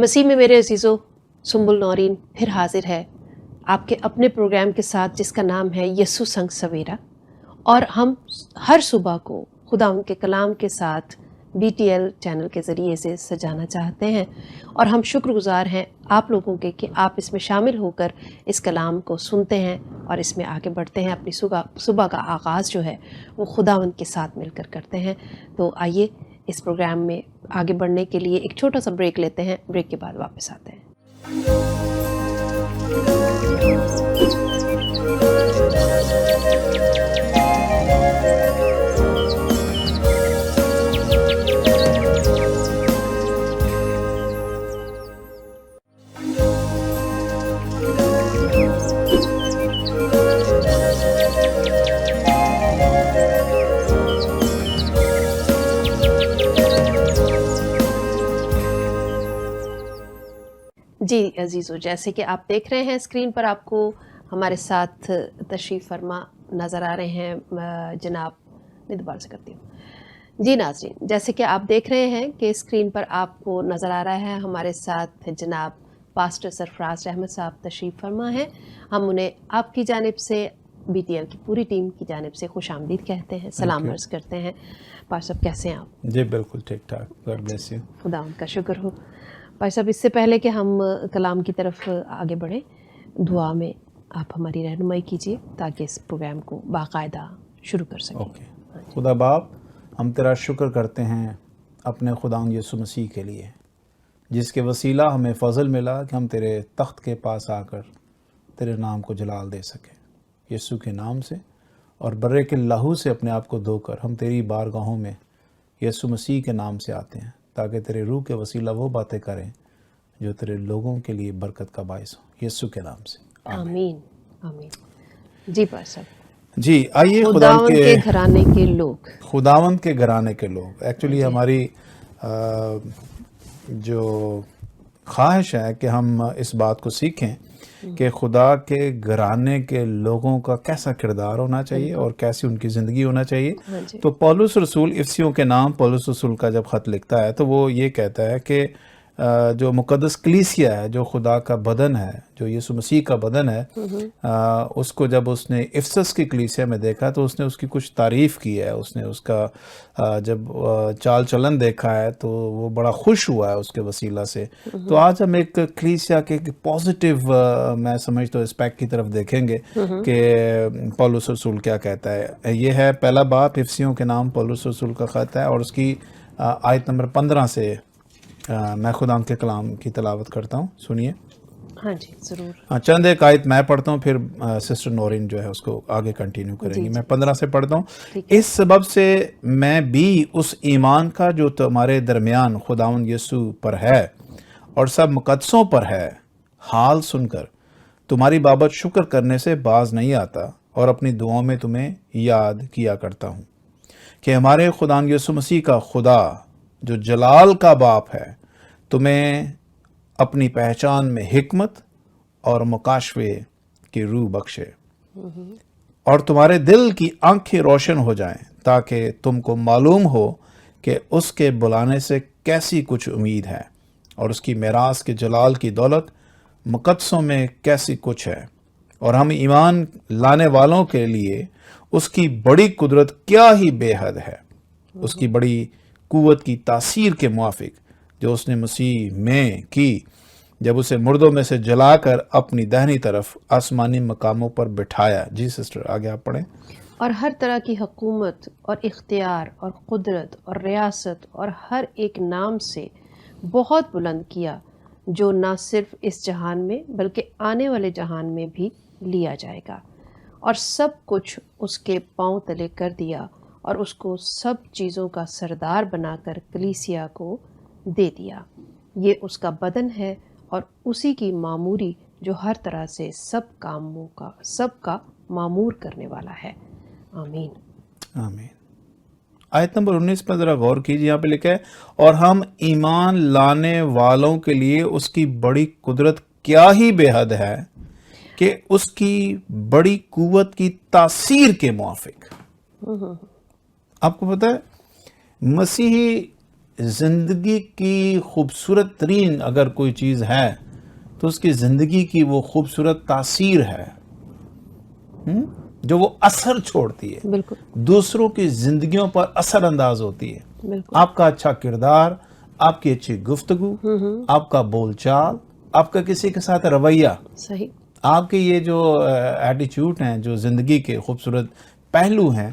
مسیح میں میرے عزیزو، سنبل نورین پھر حاضر ہے آپ کے اپنے پروگرام کے ساتھ جس کا نام ہے یسوع سنگ سویرا، اور ہم ہر صبح کو خدا ان کے کلام کے ساتھ BTL چینل کے ذریعے سے سجانا چاہتے ہیں، اور ہم شکر گزار ہیں آپ لوگوں کے کہ آپ اس میں شامل ہو کر اس کلام کو سنتے ہیں اور اس میں آگے بڑھتے ہیں، اپنی صبح کا آغاز جو ہے وہ خداوند کے ساتھ مل کر کرتے ہیں۔ تو آئیے اس پروگرام میں آگے بڑھنے کے لیے ایک چھوٹا سا بریک لیتے ہیں، بریک کے بعد واپس آتے ہیں۔ جی عزیزو، جیسے کہ آپ دیکھ رہے ہیں اسکرین پر آپ کو ہمارے ساتھ تشریف فرما نظر آ رہے ہیں جناب، میں دوبارہ سے کرتی ہوں۔ جی ناظرین، جیسے کہ آپ دیکھ رہے ہیں کہ اسکرین پر آپ کو نظر آ رہا ہے ہمارے ساتھ جناب پاسٹر سرفراز احمد صاحب تشریف فرما ہیں۔ ہم انہیں آپ کی جانب سے BTL کی پوری ٹیم کی جانب سے خوش آمدید کہتے ہیں، سلام عرض کرتے ہیں۔ پاسٹر صاحب کیسے ہیں آپ؟ جی بالکل ٹھیک ٹھاک، گاڈ بلیس یو۔ خدا ان کا شکر ہو۔ بھائی صاحب، اس سے پہلے کہ ہم کلام کی طرف آگے بڑھیں، دعا میں آپ ہماری رہنمائی کیجیے تاکہ اس پروگرام کو باقاعدہ شروع کر سکیں۔ اوکے۔ خدا باپ، ہم تیرا شکر کرتے ہیں اپنے خداوند یسوع مسیح کے لیے، جس کے وسیلہ ہمیں فضل ملا کہ ہم تیرے تخت کے پاس آ کر تیرے نام کو جلال دے سکیں۔ یسوع کے نام سے اور برے کے لہو سے اپنے آپ کو دھو کر ہم تیری بارگاہوں میں یسوع مسیح کے نام سے آتے ہیں، تاکہ تیرے روح کے وسیلہ وہ باتیں کریں جو تیرے لوگوں کے لیے برکت کا باعث ہوں، یسوع کے نام سے آمین آمین۔ جی بھائی صاحب، جی آئیے خداوند کے گھرانے کے لوگ، خداوند کے گھرانے کے لوگ، ایکچولی ہماری جو خواہش ہے کہ ہم اس بات کو سیکھیں کہ خدا کے گھرانے کے لوگوں کا کیسا کردار ہونا چاہیے اور کیسی ان کی زندگی ہونا چاہیے۔ تو پولس رسول افسیوں کے نام پولس رسول کا جب خط لکھتا ہے تو وہ یہ کہتا ہے کہ جو مقدس کلیسیا ہے، جو خدا کا بدن ہے، جو یسوع مسیح کا بدن ہے، اس کو جب اس نے افسس کی کلیسیا میں دیکھا تو اس نے اس کی کچھ تعریف کی ہے، اس نے اس کا جب چال چلن دیکھا ہے تو وہ بڑا خوش ہوا ہے اس کے وسیلہ سے۔ تو آج ہم ایک کلیسیا کے پازیٹیو میں سمجھتا ہوں اسپیکٹ کی طرف دیکھیں گے کہ پولس رسول کیا کہتا ہے۔ یہ ہے پہلا باب افسیوں کے نام پولس رسول کا خط ہے، اور اس کی آیت نمبر 15 سے میں خدا کے کلام کی تلاوت کرتا ہوں، سنیے۔ ہاں جی ضرور۔ چند ایک آیت میں پڑھتا ہوں، پھر سسٹر نورین جو ہے اس کو آگے کنٹینیو کریں گی۔ میں 15 سے پڑھتا ہوں۔ اس سبب سے میں بھی اس ایمان کا جو تمہارے درمیان خداوند یسوع پر ہے اور سب مقدسوں پر ہے، حال سن کر تمہاری بابت شکر کرنے سے باز نہیں آتا، اور اپنی دعاؤں میں تمہیں یاد کیا کرتا ہوں کہ ہمارے خداوند یسوع مسیح کا خدا جو جلال کا باپ ہے تمہیں اپنی پہچان میں حکمت اور مکاشفے کی روح بخشے، اور تمہارے دل کی آنکھیں روشن ہو جائیں، تاکہ تم کو معلوم ہو کہ اس کے بلانے سے کیسی کچھ امید ہے، اور اس کی میراث کے جلال کی دولت مقدسوں میں کیسی کچھ ہے، اور ہم ایمان لانے والوں کے لیے اس کی بڑی قدرت کیا ہی بے حد ہے، اس کی بڑی قوت کی تاثیر کے موافق جو اس نے مسیح میں کی، جب اسے مردوں میں سے جلا کر اپنی دہنی طرف آسمانی مقاموں پر بٹھایا۔ جی سسٹر آگے آپ پڑھیں۔ اور ہر طرح کی حکومت اور اختیار اور قدرت اور ریاست اور ہر ایک نام سے بہت بلند کیا، جو نہ صرف اس جہان میں بلکہ آنے والے جہان میں بھی لیا جائے گا، اور سب کچھ اس کے پاؤں تلے کر دیا، اور اس کو سب چیزوں کا سردار بنا کر کلیسیا کو دے دیا۔ یہ اس کا بدن ہے اور اسی کی معموری جو ہر طرح سے سب کا معمور کرنے والا ہے۔ آمین آمین۔ آیت نمبر 19 پر ذرا غور کیجیے، یہاں پہ لکھا ہے اور ہم ایمان لانے والوں کے لیے اس کی بڑی قدرت کیا ہی بے حد ہے کہ اس کی بڑی قوت کی تاثیر کے موافق۔ آپ کو پتہ ہے مسیحی زندگی کی خوبصورت ترین اگر کوئی چیز ہے تو اس کی زندگی کی وہ خوبصورت تاثیر ہے جو وہ اثر چھوڑتی ہے، بالکل دوسروں کی زندگیوں پر اثر انداز ہوتی ہے. بالکل. آپ کا اچھا کردار، آپ کی اچھی گفتگو، آپ کا بول چال، آپ کا کسی کے ساتھ رویہ، صحیح. آپ کے یہ جو ایٹیچیوڈ ہیں، جو زندگی کے خوبصورت پہلو ہیں،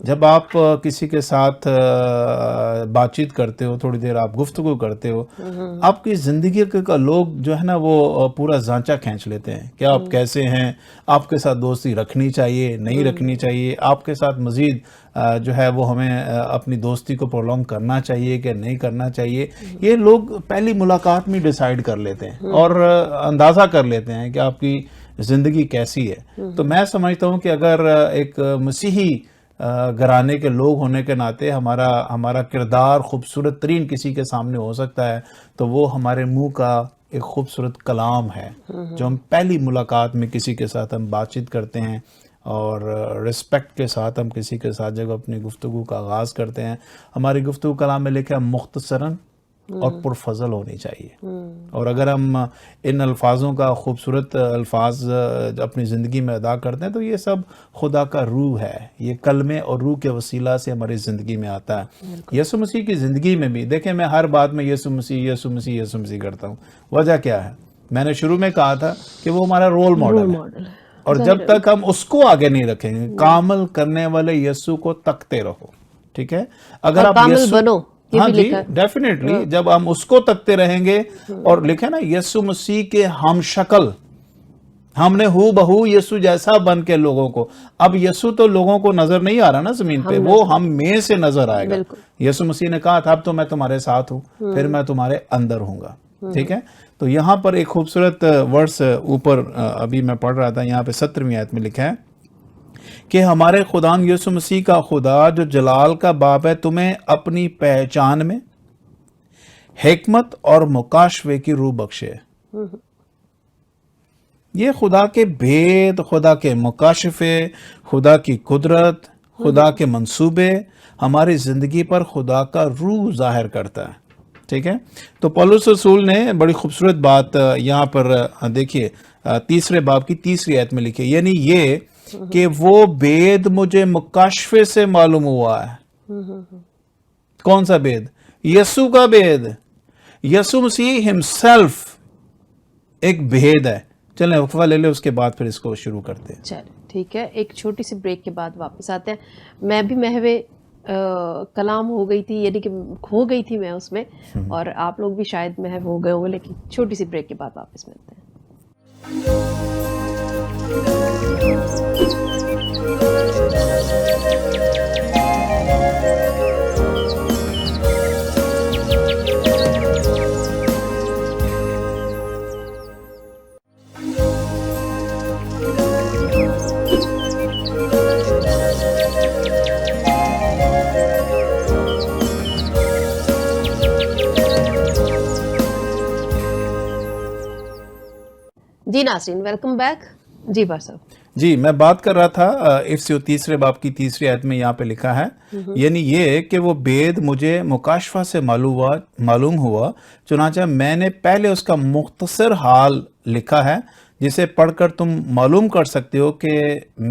جب آپ کسی کے ساتھ بات چیت کرتے ہو، تھوڑی دیر آپ گفتگو کرتے ہو، آپ کی زندگی کا لوگ جو ہے نا وہ پورا زانچہ کھینچ لیتے ہیں کہ آپ کیسے ہیں، آپ کے ساتھ دوستی رکھنی چاہیے نہیں رکھنی چاہیے، آپ کے ساتھ مزید جو ہے وہ ہمیں اپنی دوستی کو پرولونگ کرنا چاہیے کہ نہیں کرنا چاہیے. یہ لوگ پہلی ملاقات میں ڈیسائیڈ کر لیتے ہیں اور اندازہ کر لیتے ہیں کہ آپ کی زندگی کیسی ہے. تو میں سمجھتا ہوں کہ اگر ایک مسیحی گھرانے کے لوگ ہونے کے ناطے ہمارا کردار خوبصورت ترین کسی کے سامنے ہو سکتا ہے تو وہ ہمارے منہ کا ایک خوبصورت کلام ہے جو ہم پہلی ملاقات میں کسی کے ساتھ ہم بات چیت کرتے ہیں اور رسپیکٹ کے ساتھ ہم کسی کے ساتھ جب اپنی گفتگو کا آغاز کرتے ہیں. ہماری گفتگو کلام میں لکھا ہے مختصراً اور پرفضل ہونی چاہیے. اور اگر ہم ان الفاظوں کا خوبصورت الفاظ اپنی زندگی میں ادا کرتے ہیں تو یہ سب خدا کا روح ہے، یہ کلمے اور روح کے وسیلہ سے ہماری زندگی میں آتا ہے. یسوع مسیح کی زندگی میں بھی دیکھیں، میں ہر بات میں یسوع مسیح یسوع مسیح یسوع مسیح کرتا ہوں. وجہ کیا ہے؟ میں نے شروع میں کہا تھا کہ وہ ہمارا رول ماڈل ہے، اور جب تک ہم اس کو آگے نہیں رکھیں گے، کامل کرنے والے یسوع کو تکتے رہو. ٹھیک ہے، اگر آپ یسوع بنو، ہاں جی ڈیفینیٹلی جب ہم اس کو تکتے رہیں گے اور لکھے نا یسوع مسیح کے ہم شکل، ہم نے ہو بہو یسوع جیسا بن کے لوگوں کو، اب یسوع تو لوگوں کو نظر نہیں آ رہا نا زمین پہ، وہ ہم میں سے نظر آئے گا. یسوع مسیح نے کہا تھا اب تو میں تمہارے ساتھ ہوں، پھر میں تمہارے اندر ہوں گا. ٹھیک ہے، تو یہاں پر ایک خوبصورت ورس اوپر ابھی میں پڑھ رہا تھا، یہاں پہ 17ویں آیت میں لکھا ہے کہ ہمارے خداوند یسوع مسیح کا خدا جو جلال کا باپ ہے تمہیں اپنی پہچان میں حکمت اور مکاشفے کی روح بخشے. یہ خدا کے بھید، خدا کے مکاشفے، خدا کی قدرت، خدا کے منصوبے ہماری زندگی پر خدا کا روح ظاہر کرتا ہے. ٹھیک ہے، تو پولس رسول نے بڑی خوبصورت بات یہاں پر دیکھیے 3 باب کی 3 آیت میں لکھی، یعنی یہ کہ وہ بید مجھے مکاشفے سے معلوم ہوا ہے. کون سا بید؟ یسوع کا بید. یسوع مسیح ہمسیلف ایک بید ہے. چلیں وقفہ لے لیں، اس کے بعد پھر اس کو شروع کرتے ہیں. چلیں ٹھیک ہے، ایک چھوٹی سی بریک کے بعد واپس آتے ہیں. میں بھی محو کلام ہو گئی تھی، یعنی کہ کھو گئی تھی میں اس میں، اور آپ لوگ بھی شاید محو ہو گئے ہوں گے، لیکن چھوٹی سی بریک کے بعد واپس ملتے ہیں. جی ناظرین، ویلکم بیک. جی بار صاحب. جی میں بات کر رہا تھا افسیو 3 باب کی 3 آیت میں یہاں پہ لکھا ہے، یعنی یہ کہ وہ بید مجھے مکاشفہ سے معلوم ہوا، چنانچہ میں نے پہلے اس کا مختصر حال لکھا ہے جسے پڑھ کر تم معلوم کر سکتے ہو کہ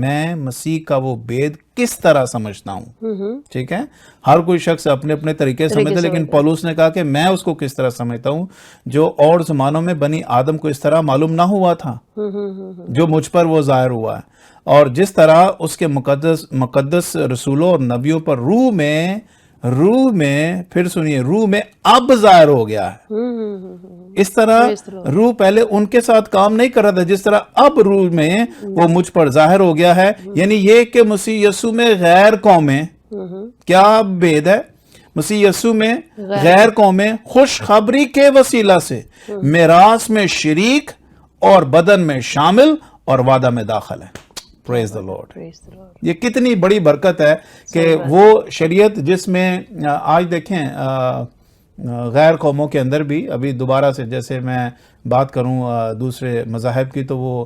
میں مسیح کا وہ بید کس طرح سمجھتا ہوں. ٹھیک ہے، ہر کوئی شخص اپنے اپنے طریقے سے سمجھتا ہے، لیکن پولس نے کہا کہ میں اس کو کس طرح سمجھتا ہوں جو اور زمانوں میں بنی آدم کو اس طرح معلوم نہ ہوا تھا جو مجھ پر وہ ظاہر ہوا ہے، اور جس طرح اس کے مقدس رسولوں اور نبیوں پر روح میں پھر سنیے روح میں اب ظاہر ہو گیا ہے. اس طرح روح پہلے ان کے ساتھ کام نہیں کر رہا تھا، جس طرح اب روح میں وہ مجھ پر ظاہر ہو گیا ہے. یعنی یہ کہ مسیح یسوع میں غیر قومیں، کیا بید ہے؟ مسیح یسوع میں غیر قومیں خوشخبری کے وسیلہ سے میراث میں شریک اور بدن میں شامل اور وعدہ میں داخل ہے. پریز دا لارڈ. یہ کتنی بڑی برکت ہے کہ وہ شریعت جس میں آج دیکھیں غیر قوموں کے اندر بھی ابھی دوبارہ سے، جیسے میں بات کروں دوسرے مذاہب کی تو وہ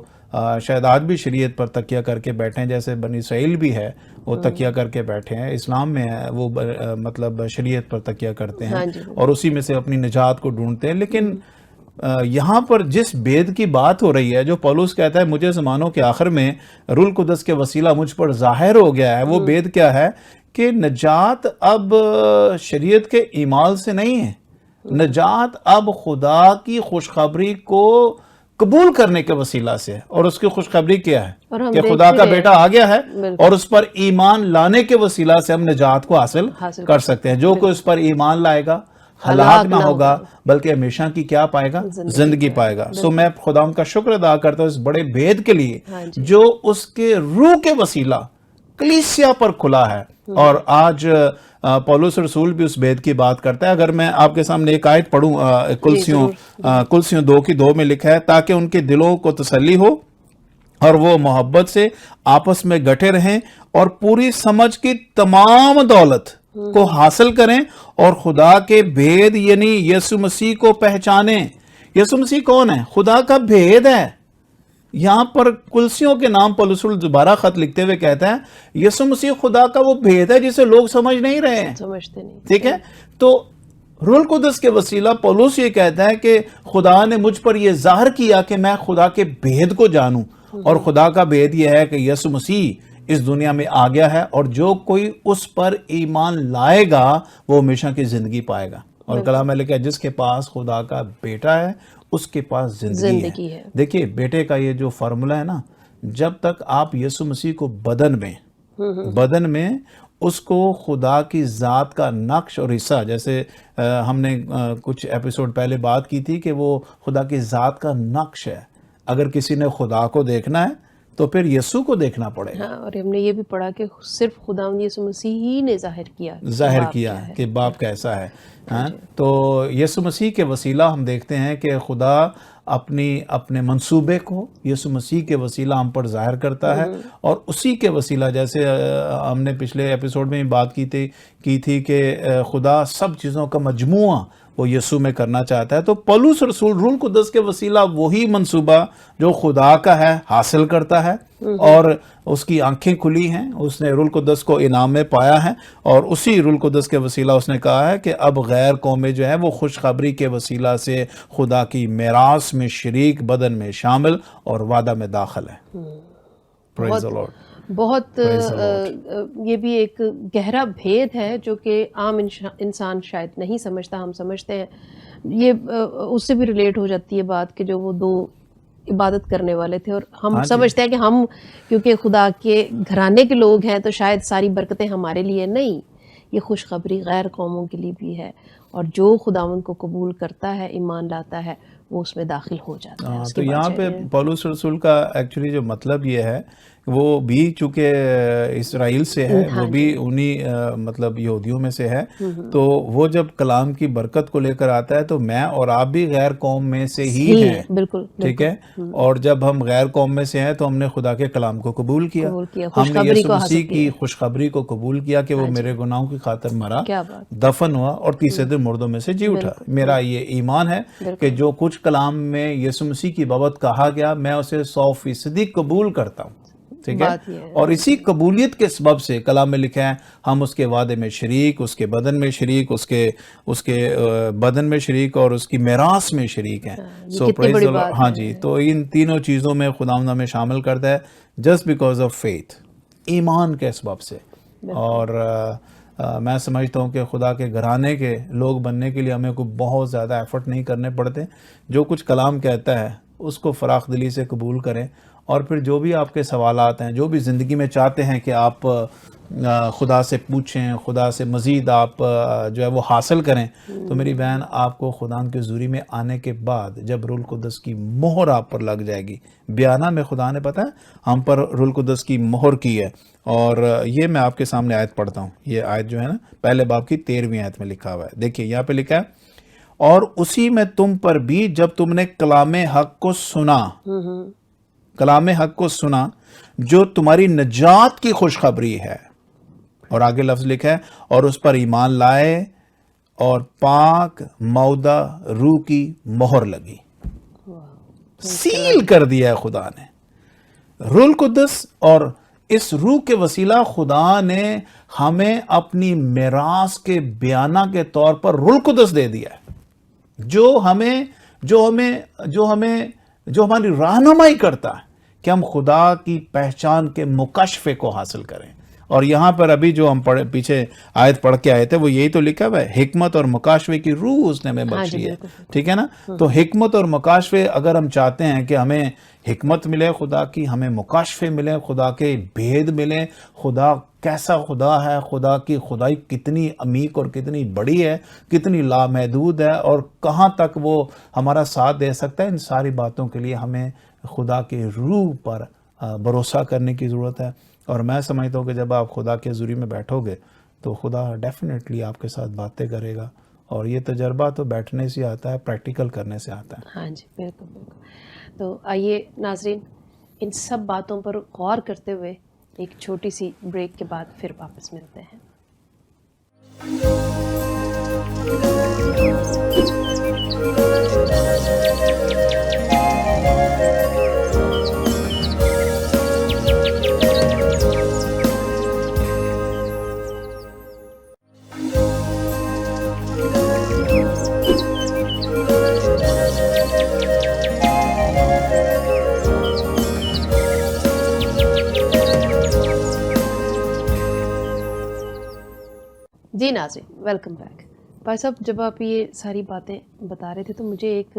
شاید آج بھی شریعت پر تکیہ کر کے بیٹھے ہیں، جیسے بنی اسرائیل بھی ہے وہ تکیہ کر کے بیٹھے ہیں، اسلام میں وہ مطلب شریعت پر تکیہ کرتے ہیں اور اسی میں سے اپنی نجات کو ڈھونڈتے ہیں. لیکن یہاں پر جس بید کی بات ہو رہی ہے، جو پولس کہتا ہے مجھے زمانوں کے آخر میں روح القدس کے وسیلہ مجھ پر ظاہر ہو گیا ہے، وہ بید کیا ہے کہ نجات اب شریعت کے اعمال سے نہیں ہے، نجات اب خدا کی خوشخبری کو قبول کرنے کے وسیلہ سے. اور اس کی خوشخبری کیا ہے کہ خدا کا بیٹا آ گیا ہے اور اس پر ایمان لانے کے وسیلہ سے ہم نجات کو حاصل کر سکتے ہیں. جو کوئی اس پر ایمان لائے گا ہلاک نہ ہوگا بلکہ ہمیشہ کی کیا پائے گا؟ زندگی پائے گا. سو میں خدا کا شکر ادا کرتا ہوں اس بڑے بید کے لیے جو اس کے روح کے وسیلہ کلیسیا پر کھلا ہے. اور آج پولس رسول بھی اس بید کی بات کرتا ہے. اگر میں آپ کے سامنے ایک آیت پڑھوں کلسیوں 2:2 میں لکھا ہے، تاکہ ان کے دلوں کو تسلی ہو اور وہ محبت سے آپس میں گٹھے رہیں اور پوری سمجھ کی تمام دولت کو حاصل کریں اور خدا کے بھید یعنی یسوع مسیح کو پہچانیں. یسوع مسیح کون ہے؟ خدا کا بھید ہے. یہاں پر کلسیوں کے نام پولس رسول دوبارہ خط لکھتے ہوئے کہتا ہے یسوع مسیح خدا کا وہ بھید ہے جسے لوگ سمجھ نہیں رہے ہیں. سمجھتے نہیں. ٹھیک ہے. تو روح القدس کے وسیلہ پولس یہ کہتا ہے کہ خدا نے مجھ پر یہ ظاہر کیا کہ میں خدا کے بھید کو جانوں. اور خدا کا بھید یہ ہے کہ یسوع مسیح اس دنیا میں آ گیا ہے اور جو کوئی اس پر ایمان لائے گا وہ ہمیشہ کی زندگی پائے گا. اور کلام میں لکھا ہے جس کے پاس خدا کا بیٹا ہے اس کے پاس زندگی ہے. دیکھیے بیٹے کا یہ جو فارمولہ ہے نا، جب تک آپ یسوع مسیح کو بدن میں اس کو خدا کی ذات کا نقش اور حصہ، جیسے ہم نے کچھ ایپیسوڈ پہلے بات کی تھی کہ وہ خدا کی ذات کا نقش ہے. اگر کسی نے خدا کو دیکھنا ہے تو پھر یسوع کو دیکھنا پڑے گا. اور ہم نے یہ بھی پڑھا کہ صرف خداوند یسوع مسیح ہی نے ظاہر کیا کہ باپ کیسا ہے. تو یسوع مسیح کے وسیلہ ہم دیکھتے ہیں کہ خدا اپنے منصوبے کو یسوع مسیح کے وسیلہ ہم پر ظاہر کرتا ہے. اور اسی کے وسیلہ جیسے ہم نے پچھلے ایپیسوڈ میں بات کی تھی کہ خدا سب چیزوں کا مجموعہ وہ یسوع میں کرنا چاہتا ہے. تو پولس رسول روح القدس کے وسیلہ وہی منصوبہ جو خدا کا ہے حاصل کرتا ہے اور اس کی آنکھیں کھلی ہیں، اس نے روح القدس کو انعام میں پایا ہے. اور اسی روح القدس کے وسیلہ اس نے کہا ہے کہ اب غیر قومیں جو ہیں وہ خوشخبری کے وسیلہ سے خدا کی میراث میں شریک، بدن میں شامل اور وعدہ میں داخل ہے. پریز دی لارڈ. بہت یہ بھی ایک گہرا بھید ہے جو کہ عام انسان شاید نہیں سمجھتا. ہم سمجھتے ہیں یہ اس سے بھی ریلیٹ ہو جاتی ہے بات کہ جو وہ دو عبادت کرنے والے تھے اور ہم سمجھتے ہیں کہ ہم کیونکہ خدا کے گھرانے کے لوگ ہیں تو شاید ساری برکتیں ہمارے لیے. نہیں، یہ خوشخبری غیر قوموں کے لیے بھی ہے اور جو خداوند کو قبول کرتا ہے، ایمان لاتا ہے، وہ اس میں داخل ہو جاتا ہے. تو یہاں پہ پولس رسول کا ایکچولی جو مطلب یہ ہے وہ بھی چونکہ اسرائیل سے ہے، وہ بھی انہی مطلب یہودیوں میں سے ہے، تو وہ جب کلام کی برکت کو لے کر آتا ہے تو میں اور آپ بھی غیر قوم میں سے ہی ہیں. بالکل ٹھیک ہے. اور جب ہم غیر قوم میں سے ہیں تو ہم نے خدا کے کلام کو قبول کیا، ہم نے یسوع مسیح کی خوشخبری کو قبول کیا کہ وہ میرے گناہوں کی خاطر مرا، دفن ہوا اور تیسرے دن مردوں میں سے جی اٹھا. میرا یہ ایمان ہے کہ جو کچھ کلام میں یسوع مسیح کی بابت کہا گیا میں اسے 100% قبول کرتا ہوں. ٹھیک ہے. اور اسی قبولیت کے سبب سے کلام میں لکھا ہے ہم اس کے وعدے میں شریک، اس کے بدن میں شریک، اس کے بدن میں شریک اور اس کی میراث میں شریک ہیں. سو پریز دی لارڈ. ہاں جی. تو ان تینوں چیزوں میں خداوند ہمیں شامل کرتا ہے جسٹ بیکاز آف فیتھ، ایمان کے سبب سے. اور میں سمجھتا ہوں کہ خدا کے گھرانے کے لوگ بننے کے لیے ہمیں کوئی بہت زیادہ ایفرٹ نہیں کرنے پڑتے. جو کچھ کلام کہتا ہے اس کو فراخ دلی سے قبول کریں اور پھر جو بھی آپ کے سوالات ہیں، جو بھی زندگی میں چاہتے ہیں کہ آپ خدا سے پوچھیں، خدا سے مزید آپ جو ہے وہ حاصل کریں، تو میری بہن آپ کو خدا کے حضوری میں آنے کے بعد جب روح القدس کی مہر آپ پر لگ جائے گی، بیانہ میں خدا نے پتہ ہے ہم پر روح القدس کی مہر کی ہے. اور یہ میں آپ کے سامنے آیت پڑھتا ہوں. یہ آیت جو ہے نا پہلے باب کی 13ویں آیت میں لکھا ہوا ہے. دیکھیے یہاں پہ لکھا ہے اور اسی میں تم پر بھی جب تم نے کلام حق کو سنا، کلام حق کو سنا جو تمہاری نجات کی خوشخبری ہے، اور آگے لفظ لکھا ہے اور اس پر ایمان لائے اور پاک مودہ روح کی مہر لگی. سیل کر دیا ہے خدا نے. روح القدس اور اس روح کے وسیلہ خدا نے ہمیں اپنی میراث کے بیانہ کے طور پر روح القدس دے دیا ہے, جو ہماری رہنمائی کرتا ہے کہ ہم خدا کی پہچان کے مکاشفے کو حاصل کریں. اور یہاں پر ابھی جو ہم پیچھے آیت پڑھ کے آئے تھے وہ یہی تو لکھا ہوا ہے, حکمت اور مکاشفے کی روح اس نے ہمیں بخشی ہے. ٹھیک ہے نا. تو حکمت اور مکاشفے, اگر ہم چاہتے ہیں کہ ہمیں حکمت ملے خدا کی, ہمیں مکاشفے ملے, خدا کے بھید ملے, خدا کیسا خدا ہے, خدا کی خدائی کتنی عمیق اور کتنی بڑی ہے, کتنی لامحدود ہے, اور کہاں تک وہ ہمارا ساتھ دے سکتا ہے, ان ساری باتوں کے لیے ہمیں خدا کے روح پر بھروسہ کرنے کی ضرورت ہے. اور میں سمجھتا ہوں کہ جب آپ خدا کے حضوری میں بیٹھو گے تو خدا ڈیفینیٹلی آپ کے ساتھ باتیں کرے گا. اور یہ تجربہ تو بیٹھنے سے آتا ہے, پریکٹیکل کرنے سے آتا ہے. ہاں جی, بالکل بالکل. تو آئیے ناظرین, ان سب باتوں پر غور کرتے ہوئے ایک چھوٹی سی بریک کے بعد پھر واپس ملتے ہیں. جی ناظرین, ویلکم بیک. بھائی صاحب, جب آپ یہ ساری باتیں بتا رہے تھے تو مجھے ایک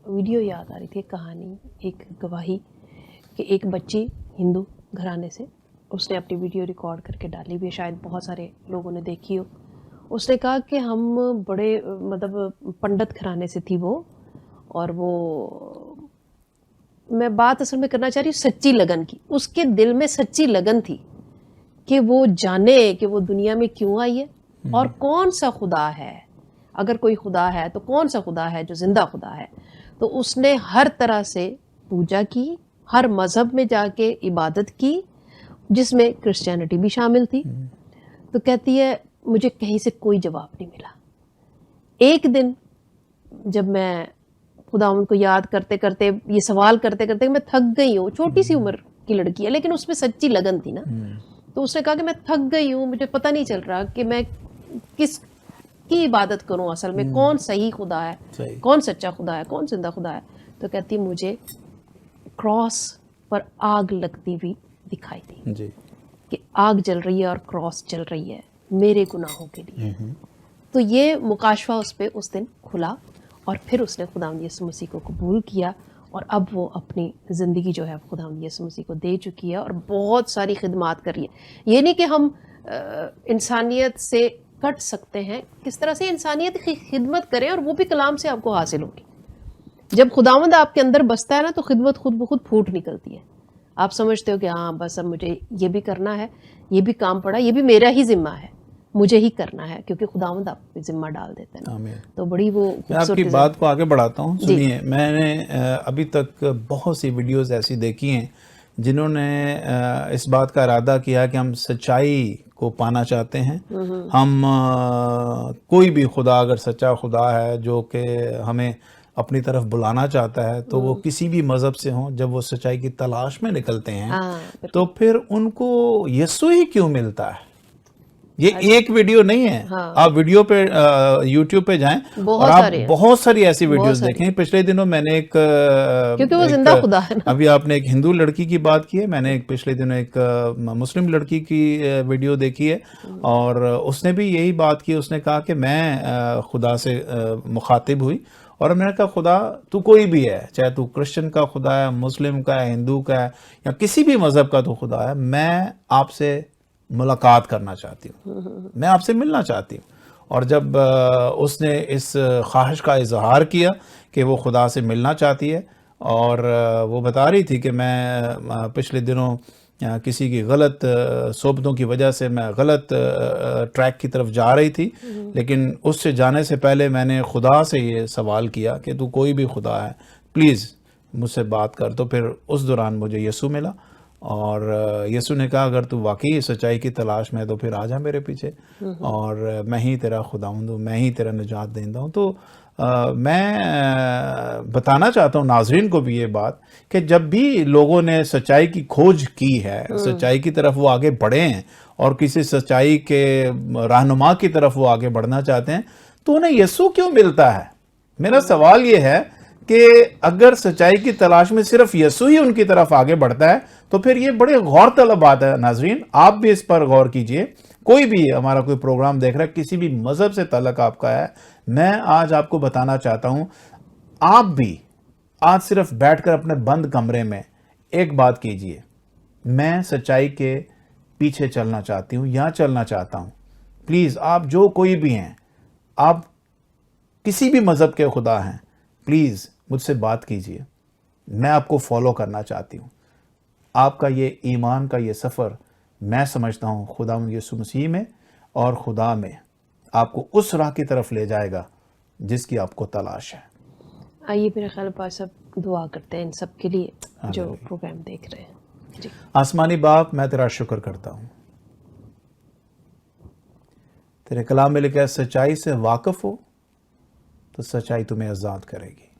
ویڈیو یاد آ رہی تھی, ایک کہانی, ایک گواہی کہ ایک بچی ہندو گھرانے سے, اس نے اپنی ویڈیو ریکارڈ کر کے ڈالی بھی ہے, شاید بہت سارے لوگوں نے دیکھی ہو. اس نے کہا کہ ہم بڑے مطلب پنڈت گھرانے سے تھی وہ, اور وہ میں بات اصل میں کرنا چاہ رہی ہوں سچی لگن کی. اس کے دل میں سچی لگن تھی کہ وہ جانے کہ وہ دنیا میں کیوں آئی ہے اور کون سا خدا ہے. اگر کوئی خدا ہے تو کون سا خدا ہے جو زندہ خدا ہے. تو اس نے ہر طرح سے پوجا کی, ہر مذہب میں جا کے عبادت کی, جس میں کرسچینٹی بھی شامل تھی. تو کہتی ہے مجھے کہیں سے کوئی جواب نہیں ملا. ایک دن جب میں خداوند کو یاد کرتے کرتے, یہ سوال کرتے کرتے, میں تھک گئی ہوں, چھوٹی سی عمر کی لڑکی ہے لیکن اس میں سچی لگن تھی نا. تو اس نے کہا کہ میں تھک گئی ہوں, مجھے پتہ نہیں چل رہا کہ میں کس کی عبادت کروں, اصل میں کون صحیح خدا ہے, کون سچا خدا ہے, کون زندہ خدا ہے. تو کہتی مجھے کراس پر آگ لگتی ہوئی دکھائی دی کہ آگ جل رہی ہے اور کراس جل رہی ہے میرے گناہوں کے لیے. تو یہ مکاشفہ اس پہ اس دن کھلا, اور پھر اس نے خداوند یسوع مسیح کو قبول کیا, اور اب وہ اپنی زندگی جو ہے خداوند یسوع مسیح کو دے چکی ہے, اور بہت ساری خدمات کر رہی ہے. یہ نہیں کہ ہم انسانیت سے کٹ سکتے ہیں, کس طرح سے انسانیت کی خدمت کریں, اور وہ بھی کلام سے آپ کو حاصل ہوگی. جب خداوند آپ کے اندر بستا ہے نا تو خدمت خود بخود پھوٹ نکلتی ہے. آپ سمجھتے ہو کہ ہاں بس اب مجھے یہ بھی کرنا ہے, یہ بھی کام پڑا, یہ بھی میرا ہی ذمہ ہے, مجھے ہی کرنا ہے, کیونکہ خداوند آپ پہ ذمہ ڈال دیتے ہیں. تو بڑی وہ میں آپ کی بات کو آگے بڑھاتا ہوں. سنیے, میں نے ابھی تک بہت سی ویڈیوز ایسی دیکھی ہیں جنہوں نے اس بات کا ارادہ کیا کہ ہم سچائی کو پانا چاہتے ہیں. ہم کوئی بھی خدا اگر سچا خدا ہے جو کہ ہمیں اپنی طرف بلانا چاہتا ہے تو وہ کسی بھی مذہب سے ہوں, جب وہ سچائی کی تلاش میں نکلتے ہیں تو پھر ان کو یسوع ہی کیوں ملتا ہے. یہ ایک ویڈیو نہیں ہے, آپ ویڈیو پہ یوٹیوب پہ جائیں اور آپ بہت ساری ایسی ویڈیوز دیکھیں. پچھلے دنوں میں نے ایک, کیونکہ وہ زندہ خدا ہے, ابھی آپ نے ایک ہندو لڑکی کی بات کی ہے, میں نے ایک پچھلے دنوں ایک مسلم لڑکی کی ویڈیو دیکھی ہے, اور اس نے بھی یہی بات کی. اس نے کہا کہ میں خدا سے مخاطب ہوئی اور میں نے کہا خدا تو کوئی بھی ہے, چاہے تو کرسچن کا خدا ہے, مسلم کا ہے, ہندو کا ہے, یا کسی بھی مذہب کا تو خدا ہے, میں آپ سے ملاقات کرنا چاہتی ہوں, میں آپ سے ملنا چاہتی ہوں. اور جب اس نے اس خواہش کا اظہار کیا کہ وہ خدا سے ملنا چاہتی ہے, اور وہ بتا رہی تھی کہ میں پچھلے دنوں کسی کی غلط صحبتوں کی وجہ سے میں غلط ٹریک کی طرف جا رہی تھی, لیکن اس سے جانے سے پہلے میں نے خدا سے یہ سوال کیا کہ تو کوئی بھی خدا ہے, پلیز مجھ سے بات کر. تو پھر اس دوران مجھے یسوع ملا, اور یسوع نے کہا اگر تو واقعی سچائی کی تلاش میں ہے تو پھر آ جا میرے پیچھے، اور میں ہی تیرا خداوند ہوں، میں ہی تیرا نجات دہندہ ہوں۔ تو میں بتانا چاہتا ہوں ناظرین کو بھی یہ بات کہ جب بھی لوگوں نے سچائی کی کھوج کی ہے، سچائی کی طرف وہ آگے بڑھے ہیں اور کسی سچائی کے رہنما کی طرف وہ آگے بڑھنا چاہتے ہیں، تو انہیں یسوع کیوں ملتا ہے؟ میرا سوال یہ ہے کہ اگر سچائی کی تلاش میں صرف یسوع ہی ان کی طرف آگے بڑھتا ہے تو پھر یہ بڑے غور طلب بات ہے۔ ناظرین آپ بھی اس پر غور کیجئے، کوئی بھی ہمارا کوئی پروگرام دیکھ رہا ہے، کسی بھی مذہب سے تعلق آپ کا ہے، میں آج آپ کو بتانا چاہتا ہوں، آپ بھی آج صرف بیٹھ کر اپنے بند کمرے میں ایک بات کیجئے، میں سچائی کے پیچھے چلنا چاہتی ہوں یا چلنا چاہتا ہوں۔ پلیز آپ جو کوئی بھی ہیں، آپ کسی بھی مذہب کے خدا ہیں، پلیز مجھ سے بات کیجئے، میں آپ کو فالو کرنا چاہتی ہوں۔ آپ کا یہ ایمان کا یہ سفر میں سمجھتا ہوں خداوند یسوع مسیح میں اور خدا میں آپ کو اس راہ کی طرف لے جائے گا جس کی آپ کو تلاش ہے۔ آئیے میرے خیال پر سب دعا کرتے ہیں ان سب کے لیے جو پروگرام دیکھ رہے ہیں۔ جی آسمانی باپ، میں تیرا شکر کرتا ہوں، تیرے کلام میں لکھا ہے سچائی سے واقف ہو تو سچائی تمہیں آزاد کرے گی۔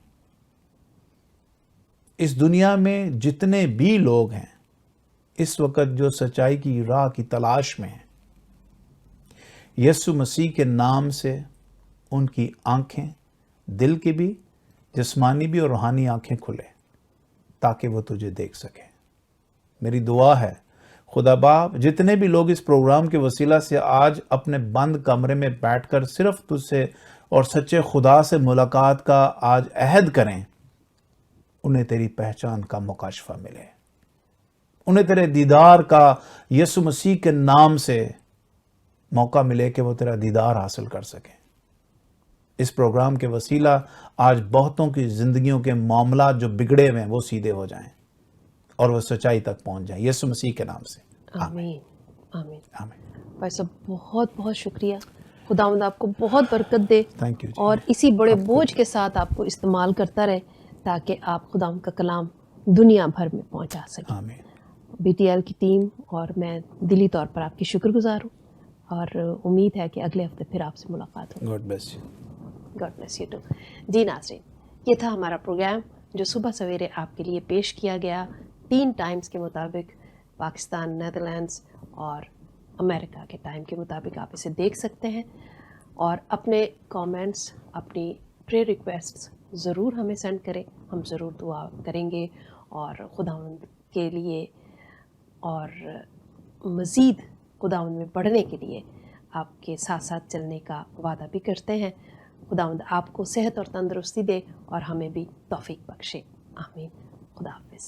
اس دنیا میں جتنے بھی لوگ ہیں اس وقت جو سچائی کی راہ کی تلاش میں ہیں، یسوع مسیح کے نام سے ان کی آنکھیں، دل کی بھی، جسمانی بھی اور روحانی آنکھیں کھلے تاکہ وہ تجھے دیکھ سکیں۔ میری دعا ہے خدا باپ، جتنے بھی لوگ اس پروگرام کے وسیلہ سے آج اپنے بند کمرے میں بیٹھ کر صرف تجھ سے اور سچے خدا سے ملاقات کا آج عہد کریں، انہیں تیری پہچان کا مکاشفہ ملے، انہیں تیرے دیدار کا یسوع مسیح کے نام سے موقع ملے کہ وہ تیرا دیدار حاصل کر سکیں۔ اس پروگرام کے وسیلہ آج بہتوں کی زندگیوں کے معاملات جو بگڑے ہوئے ہیں وہ سیدھے ہو جائیں اور وہ سچائی تک پہنچ جائیں، یسوع مسیح کے نام سے آمین آمین۔ آمین۔ بھائی صاحب بہت بہت شکریہ، خداوند آپ کو بہت برکت دے تھینک یو جی۔ اور اسی بڑے بوجھ کے ساتھ آپ کو استعمال کرتا رہے تاکہ آپ خداوند کا کلام دنیا بھر میں پہنچا سکیں۔ آمین۔ بی ٹی ایل کی ٹیم اور میں دلی طور پر آپ کی شکر گزار ہوں اور امید ہے کہ اگلے ہفتے پھر آپ سے ملاقات ہوگی۔ God bless you. God bless you too. جی ناظرین، یہ تھا ہمارا پروگرام جو صبح سویرے آپ کے لیے پیش کیا گیا 3 ٹائمز کے مطابق، پاکستان، نیدرلینڈز اور امریکہ کے ٹائم کے مطابق آپ اسے دیکھ سکتے ہیں، اور اپنے کامنٹس، اپنی پریئر ریکویسٹس ضرور ہمیں سینڈ کریں، ہم ضرور دعا کریں گے اور خداوند کے لیے اور مزید خداوند میں بڑھنے کے لیے آپ کے ساتھ ساتھ چلنے کا وعدہ بھی کرتے ہیں۔ خداوند آپ کو صحت اور تندرستی دے اور ہمیں بھی توفیق بخشے۔ آمین۔ خدا حافظ۔